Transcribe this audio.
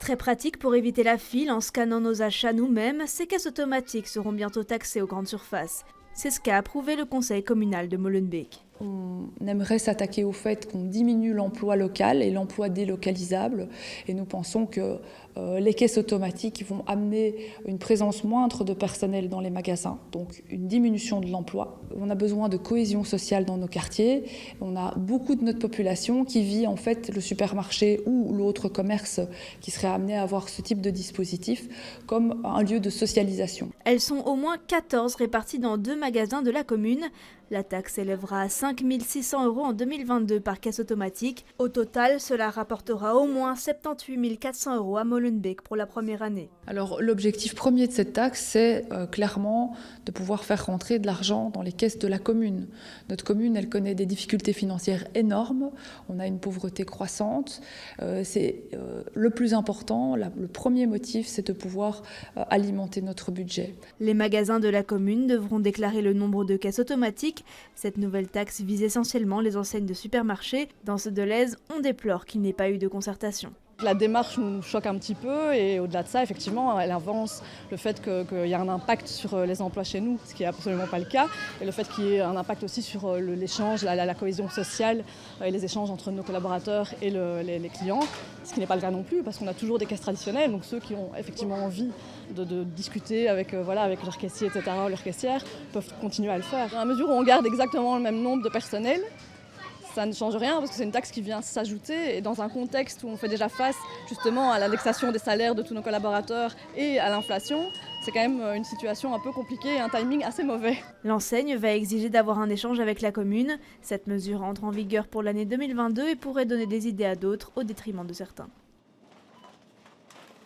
Très pratique pour éviter la file en scannant nos achats nous-mêmes, ces caisses automatiques seront bientôt taxées aux grandes surfaces. C'est ce qu'a approuvé le conseil communal de Molenbeek. On aimerait s'attaquer au fait qu'on diminue l'emploi local et l'emploi délocalisable. Et nous pensons que les caisses automatiques vont amener une présence moindre de personnel dans les magasins, donc une diminution de l'emploi. On a besoin de cohésion sociale dans nos quartiers. On a beaucoup de notre population qui vit en fait le supermarché ou l'autre commerce qui serait amené à avoir ce type de dispositif comme un lieu de socialisation. Elles sont au moins 14 réparties dans 2 magasins de la commune. La taxe élèvera à 5 600 € en 2022 par caisse automatique. Au total, cela rapportera au moins 78 400 € à Molenbeek pour la première année. Alors l'objectif premier de cette taxe, c'est clairement de pouvoir faire rentrer de l'argent dans les caisses de la commune. Notre commune, elle connaît des difficultés financières énormes. On a une pauvreté croissante. C'est le plus important, le premier motif, c'est de pouvoir alimenter notre budget. Les magasins de la commune devront déclarer le nombre de caisses automatiques. Cette nouvelle taxe vise essentiellement les enseignes de supermarchés. Dans ce Deleuze, on déplore qu'il n'ait pas eu de concertation. La démarche nous choque un petit peu et au-delà de ça, effectivement, elle avance le fait qu'il y a un impact sur les emplois chez nous, ce qui n'est absolument pas le cas, et le fait qu'il y ait un impact aussi sur l'échange, la cohésion sociale et les échanges entre nos collaborateurs et les clients, ce qui n'est pas le cas non plus parce qu'on a toujours des caisses traditionnelles, donc ceux qui ont effectivement envie de discuter avec leur caissier, etc., ou leur caissière, peuvent continuer à le faire. Dans la mesure où on garde exactement le même nombre de personnel, ça ne change rien parce que c'est une taxe qui vient s'ajouter et dans un contexte où on fait déjà face justement à l'indexation des salaires de tous nos collaborateurs et à l'inflation, c'est quand même une situation un peu compliquée et un timing assez mauvais. L'enseigne va exiger d'avoir un échange avec la commune. Cette mesure entre en vigueur pour l'année 2022 et pourrait donner des idées à d'autres au détriment de certains.